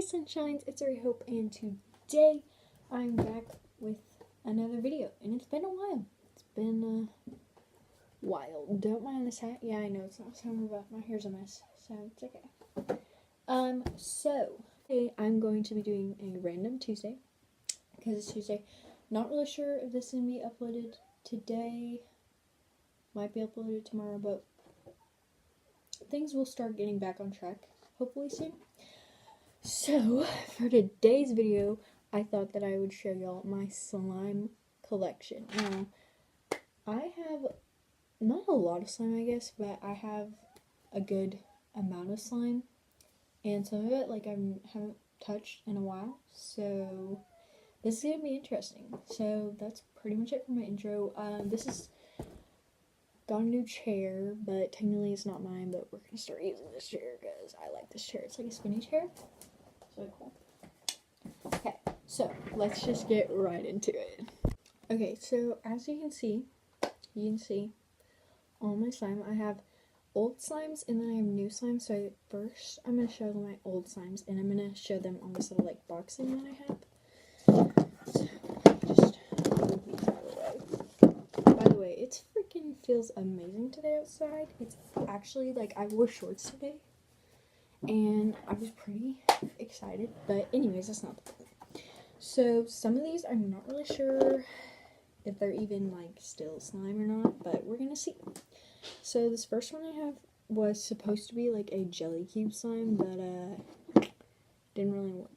Sunshines, it's Ari Hope, and today I'm back with another video, and it's been a while. It's been a while. Don't mind this hat. Yeah, I know it's not summer, but my hair's a mess, so it's okay. So today I'm going to be doing a random Tuesday, because it's Tuesday. Not really sure if this is going to be uploaded today. Might be uploaded tomorrow, but things will start getting back on track, hopefully soon. So, for today's video, I thought that I would show y'all my slime collection. Now, I have not a lot of slime, I guess, but I have a good amount of slime. And some of it, like, I haven't touched in a while. So, this is going to be interesting. So, that's pretty much it for my intro. This is got a new chair, but technically it's not mine, but we're going to start using this chair because I like this chair. It's like a spinny chair. So cool. Okay, so let's just get right into it. Okay, so as you can see all my slime. I have old slimes and then I have new slime. So first I'm going to show them my old slimes and I'm going to show them on this little like box thing that I have. So just move these out of the way. By the way, it freaking feels amazing today outside. It's actually like I wore shorts today. And I was pretty excited, but anyways, that's not the point. So, some of these I'm not really sure if they're even, like, still slime or not, but we're gonna see. So, this first one I have was supposed to be, like, a jelly cube slime, but, didn't really work.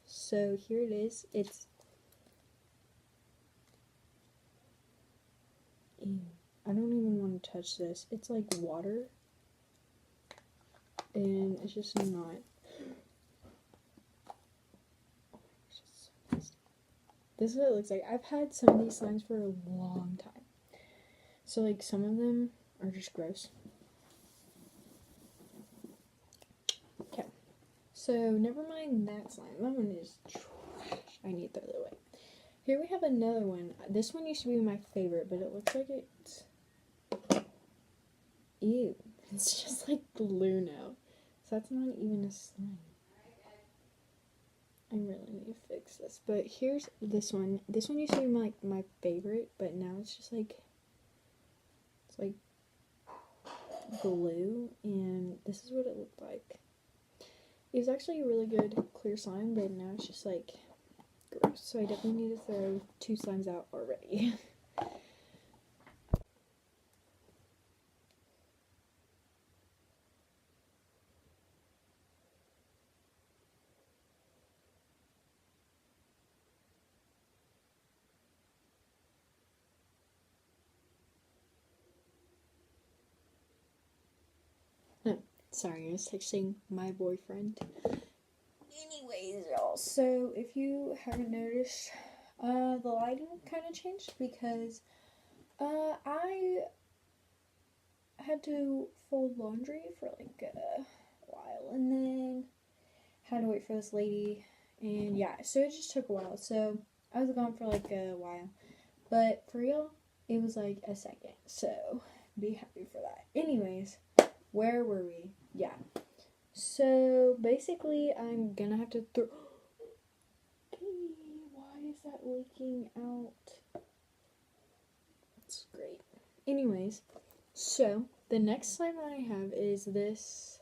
So, here it is. It's... Ew. I don't even want to touch this. It's, like, water. And it's just not. This is what it looks like. I've had some of these slimes for a long time. So, like, some of them are just gross. Okay. So, never mind that slime. That one is trash. I need to throw it away. Here we have another one. This one used to be my favorite, but it looks like it's... Ew. It's just like glue now. So that's not even a slime. I really need to fix this. But here's this one. This one used to be my favorite, but now it's just like, it's like glue, and this is what it looked like. It was actually a really good clear slime, but now it's just like gross. So I definitely need to throw 2 slimes out already. Sorry, I was texting my boyfriend. Anyways, y'all, so if you haven't noticed, the lighting kind of changed because, I had to fold laundry for, like, a while, and then had to wait for this lady, and yeah, so it just took a while, so I was gone for, like, a while, but for real, it was, like, a second, so be happy for that. Anyways, where were we? Yeah. So, basically, I'm gonna have to throw... Why is that leaking out? That's great. Anyways, so, the next slime that I have is this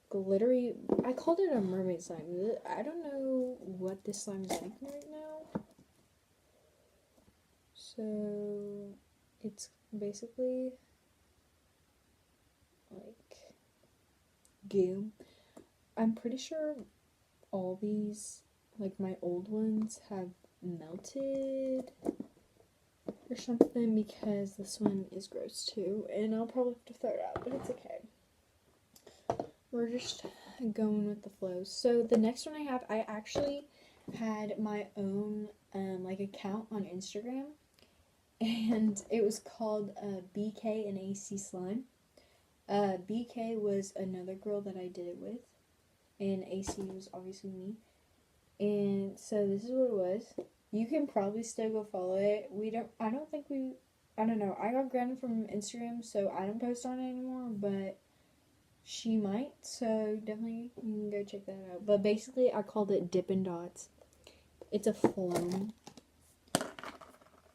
glittery... I called it a mermaid slime. I don't know what this slime is like right now. So, it's basically like goo. I'm pretty sure all these, like my old ones, have melted or something because this one is gross too, and I'll probably have to throw it out, but it's okay. We're just going with the flow. So the next one I have, I actually had my own like account on Instagram, and it was called BK and AC Slime. BK was another girl that I did it with, and AC was obviously me. And so this is what it was. You can probably still go follow it. I don't know. I got granted from Instagram, so I don't post on it anymore, but she might, so definitely you can go check that out. But basically, I called it Dippin' Dots. It's a foam,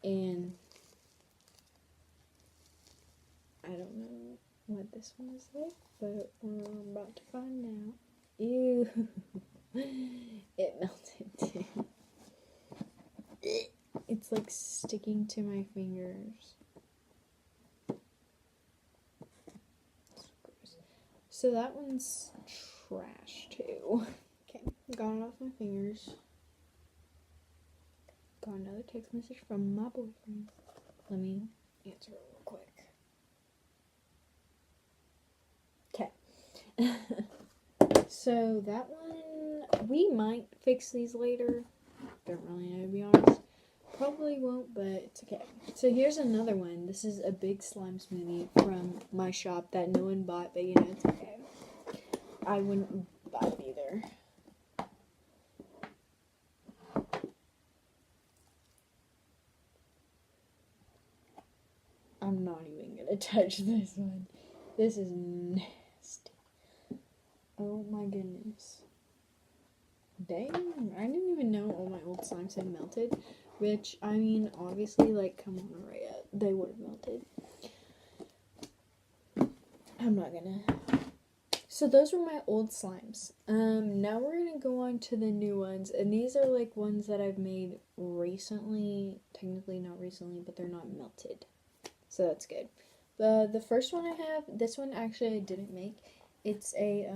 and I don't know what this one is like, but we're about to find out. Ew, it melted too. It's like sticking to my fingers. So that one's trash too. Okay, got it off my fingers. Got another text message from my boyfriend. Let me answer it real quick. Okay. So that one, we might fix these later. Don't really know, to be honest. Probably won't, but it's okay. So here's another one. This is a big slime smoothie from my shop that no one bought, but you know, it's okay. I wouldn't buy it either. I'm not even gonna touch this one. This is nasty. Oh my goodness. Dang, I didn't even know all my old slimes had melted. Which, I mean, obviously, like, come on, Araya, they would have melted. I'm not gonna. So those were my old slimes. Now we're gonna go on to the new ones, and these are like ones that I've made recently. Technically not recently, but they're not melted, so that's good. The first one I have, this one actually I didn't make. It's a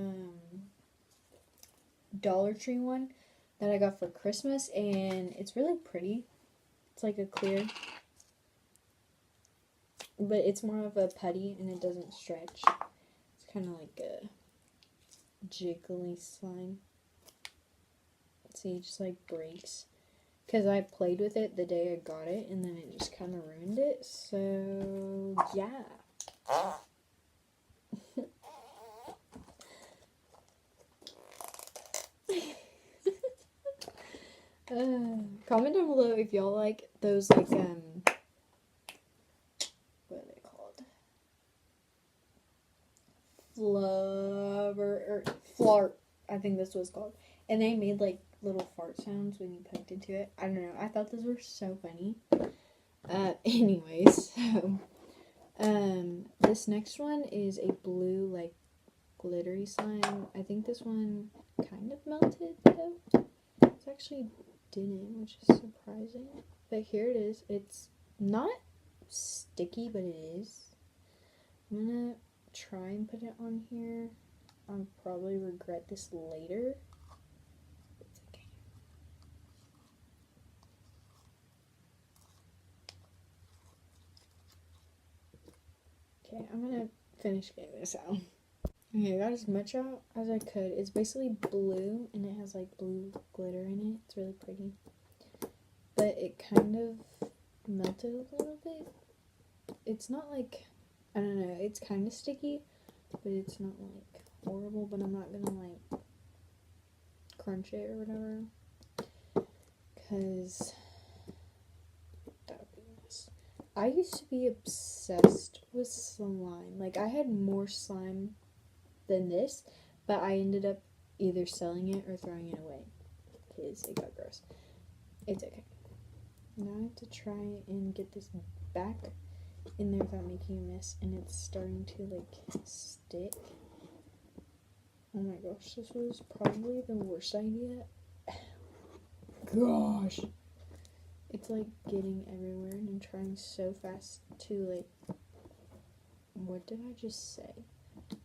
Dollar Tree one that I got for Christmas, and it's really pretty. It's like a clear, but it's more of a putty, and it doesn't stretch. It's kind of like a jiggly slime. See, it just like breaks. Because I played with it the day I got it, and then it just kind of ruined it. So, yeah. Comment down below if y'all like those, like, what are they called? Flart, I think this was called. And they made, like, little fart sounds when you poked into it. I don't know, I thought those were so funny. Anyways, so, this next one is a blue, like, glittery slime. I think this one kind of melted, though. It actually didn't, which is surprising. But here it is. It's not sticky, but it is. I'm gonna try and put it on here. I'll probably regret this later. It's okay. Okay, I'm gonna finish getting this out. Okay, I got as much out as I could. It's basically blue, and it has like blue glitter in it. It's really pretty. But it kind of melted a little bit. It's not like, I don't know, it's kind of sticky, but it's not like horrible, but I'm not gonna like crunch it or whatever, because that would be nice. I used to be obsessed with slime. Like, I had more slime than this, but I ended up either selling it or throwing it away because it got gross. It's okay. Now I have to try and get this back in there without making a mess, and it's starting to like stick. Oh my gosh, this was probably the worst idea. Gosh, it's like getting everywhere, and I'm trying so fast to like, what did I just say?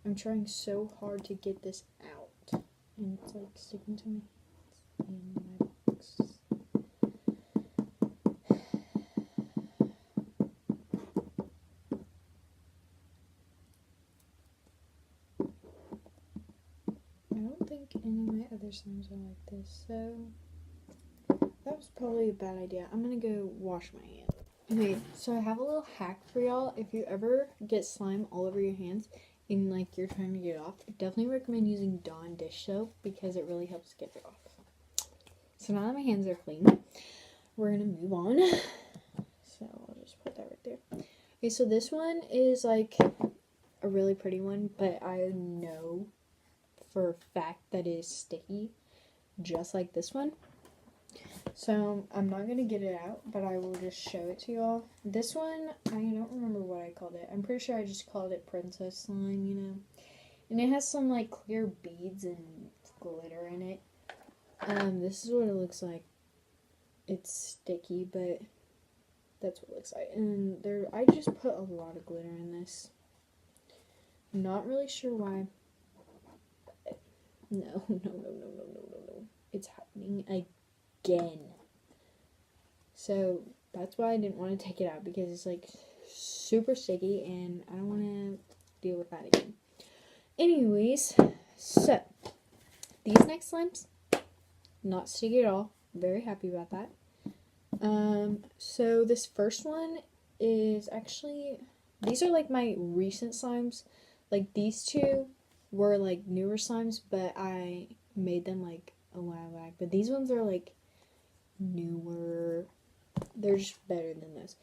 I'm trying so hard to get this out, and it's like sticking to my hands and my box. I don't think any of my other slimes are like this, so that was probably a bad idea. I'm gonna go wash my hands. Okay, so I have a little hack for y'all. If you ever get slime all over your hands and like you're trying to get it off, I definitely recommend using Dawn dish soap because it really helps get it off. So now that my hands are clean, we're gonna move on. So I'll just put that right there. Okay, so this one is like a really pretty one, but I know for a fact that it is sticky, just like this one. So I'm not going to get it out, but I will just show it to y'all. This one, I don't remember what I called it. I'm pretty sure I just called it Princess Slime, you know. And it has some like clear beads and glitter in it. This is what it looks like. It's sticky, but that's what it looks like. And I just put a lot of glitter in this. Not really sure why. No. It's happening again. So that's why I didn't want to take it out, because it's like super sticky and I don't want to deal with that again. Anyways, so these next slimes, not sticky at all. Very happy about that. So this first one is actually, these are like my recent slimes. Like these two were like newer slimes, but I made them like a while back. But these ones are like newer. They're just better than this.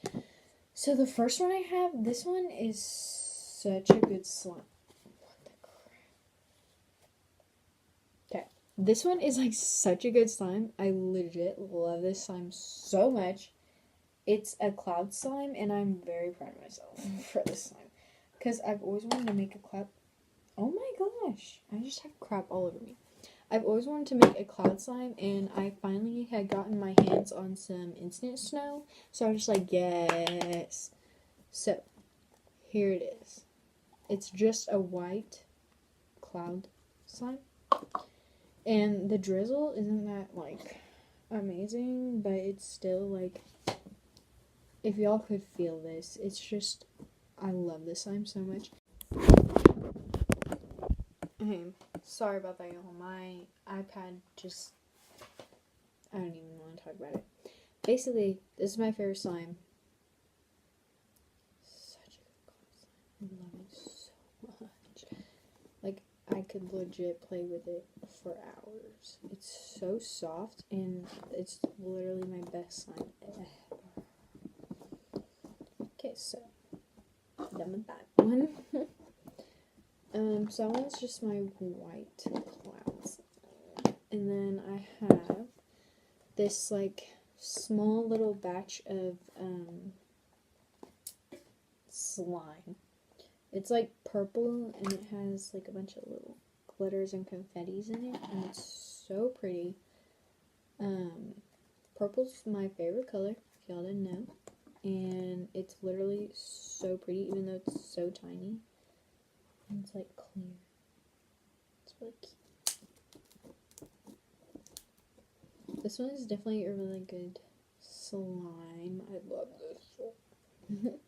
So the first one I have, this one is such a good slime. What the crap? Okay. This one is like such a good slime. I legit love this slime so much. It's a cloud slime, and I'm very proud of myself for this slime. Because I've always wanted to make a cloud. Oh my gosh. I just have crap all over me. I've always wanted to make a cloud slime, and I finally had gotten my hands on some instant snow. So I was just like, yes. So, here it is. It's just a white cloud slime. And the drizzle isn't that, like, amazing, but it's still, like, if y'all could feel this, it's just, I love this slime so much. Okay, sorry about that, y'all. My iPad just, I don't even want to talk about it. Basically, this is my favorite slime. Such a good slime. I love it so much. Like, I could legit play with it for hours. It's so soft, and it's literally my best slime ever. Okay, so, done with that one. So that one's just my white clouds. And then I have this, like, small little batch of, slime. It's, like, purple, and it has, like, a bunch of little glitters and confettis in it, and it's so pretty. Purple's my favorite color, if y'all didn't know. And it's literally so pretty, even though it's so tiny. And it's, like, clear. It's really cute. This one is definitely a really good slime. I love this one.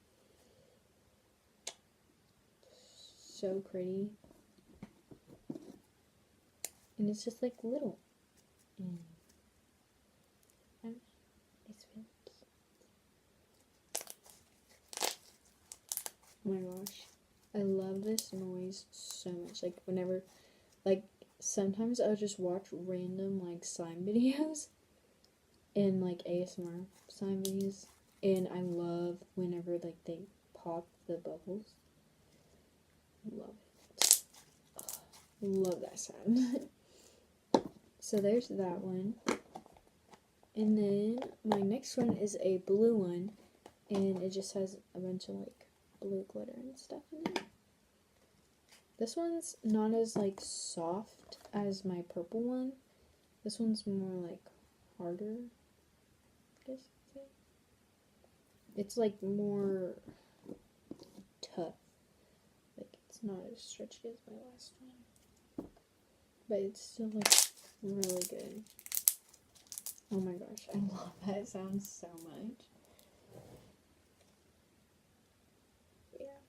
So pretty. And it's just, like, little. And it's really cute. Oh my gosh. I love this noise so much. Like, whenever, like, sometimes I'll just watch random, like, slime videos and, like, ASMR slime videos, and I love whenever, like, they pop the bubbles. Love it. Love that sound. So there's that one. And then my next one is a blue one, and it just has a bunch of, like, blue glitter and stuff in it. This one's not as, like, soft as my purple one. This one's more, like, harder, I guess I'd say. It's, like, more tough. Like, it's not as stretchy as my last one. But it's still, like, really good. Oh my gosh, I love that sound so much. Yeah.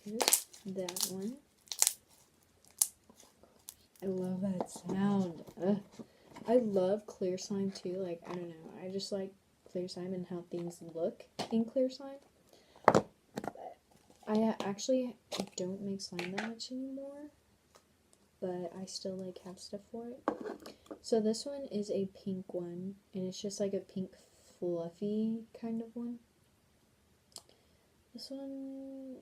So there's that one. I love that sound. Ugh. I love clear slime too. Like, I don't know. I just like clear slime and how things look in clear slime. But I actually don't make slime that much anymore. But I still, like, have stuff for it. So this one is a pink one. And it's just like a pink fluffy kind of one. This one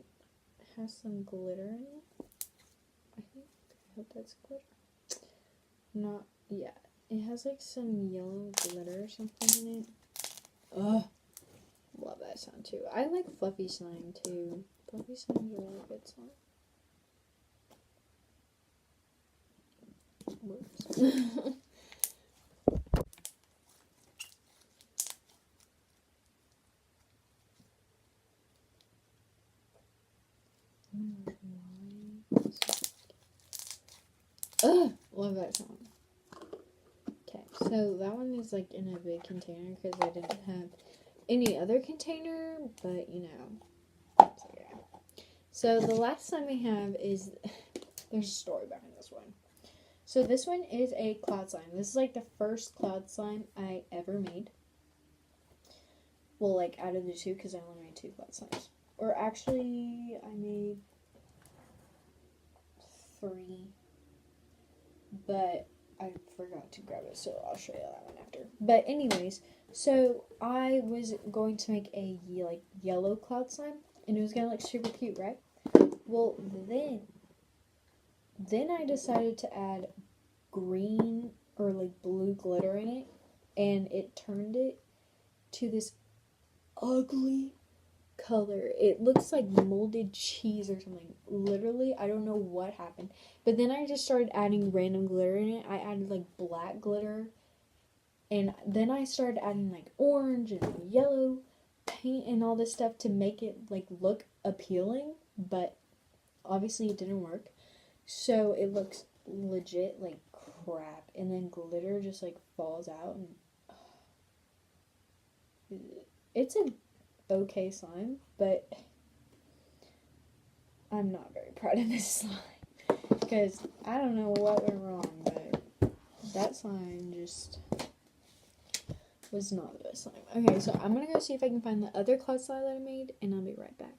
has some glitter in it. I hope that's glitter. Not yet. It has like some yellow glitter or something in it. Ugh. Love that sound too. I like fluffy slime too. Fluffy slime is a really good slime. Whoops. Ugh, love that sound. Okay, so that one is like in a big container because I didn't have any other container, but you know. So, yeah. So the last slime we have is, there's a story behind this one. So this one is a cloud slime. This is like the first cloud slime I ever made. Well, like out of the two, because I only made 2 cloud slimes. Or actually, I made 3. But I forgot to grab it, so I'll show you that one after. But anyways, so I was going to make a like yellow cloud slime, and it was gonna look super cute, right? Well, then I decided to add green or like blue glitter in it, and it turned it to this ugly color. It looks like molded cheese or something. Literally, I don't know what happened. But then I just started adding random glitter in it. I added like black glitter, and then I started adding like orange and yellow paint and all this stuff to make it like look appealing, but obviously it didn't work. So it looks legit like crap, and then glitter just like falls out, and it's a okay slime, but I'm not very proud of this slime because I don't know what went wrong, but that slime just was not the best slime. Okay, so I'm gonna go see if I can find the other cloud slime that I made, and I'll be right back.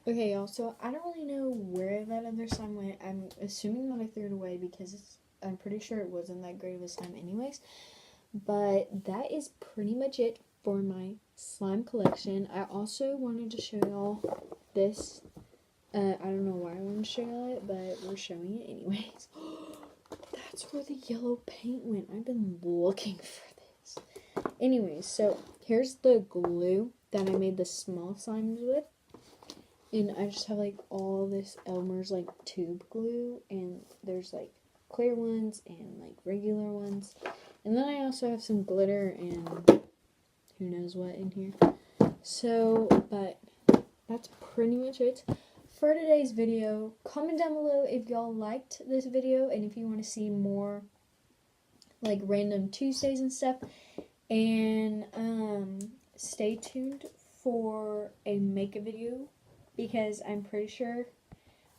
Okay, y'all, so I don't really know where that other slime went. I'm assuming that I threw it away because I'm pretty sure it wasn't that great of a slime anyways. But that is pretty much it for my slime collection. I also wanted to show y'all this. I don't know why I wanted to show y'all it, but we're showing it anyways. That's where the yellow paint went. I've been looking for this. Anyways, so here's the glue that I made the small slimes with. And I just have like all this Elmer's like tube glue, and there's like clear ones and like regular ones. And then I also have some glitter and who knows what in here. So, but that's pretty much it for today's video. Comment down below if y'all liked this video and if you want to see more like random Tuesdays and stuff. And stay tuned for a make-a video because I'm pretty sure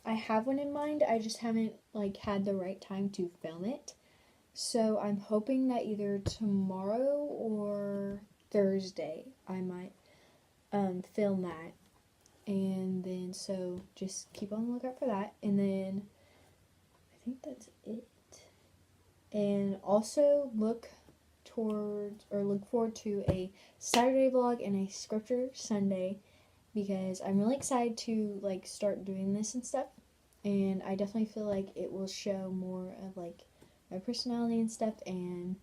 I have one in mind. I just haven't like had the right time to film it. So I'm hoping that either tomorrow or Thursday I might film that. And then so just keep on the lookout for that. And then I think that's it. And also look forward to a Saturday vlog and a scripture Sunday, because I'm really excited to like start doing this and stuff. And I definitely feel like it will show more of like my personality and stuff, and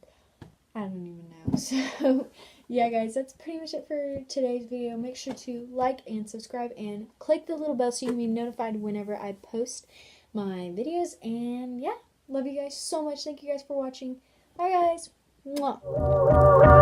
I don't even know. So yeah guys, that's pretty much it for today's video. Make sure to like and subscribe and click the little bell so you can be notified whenever I post my videos. And yeah, love you guys so much. Thank you guys for watching. Bye guys. Mwah.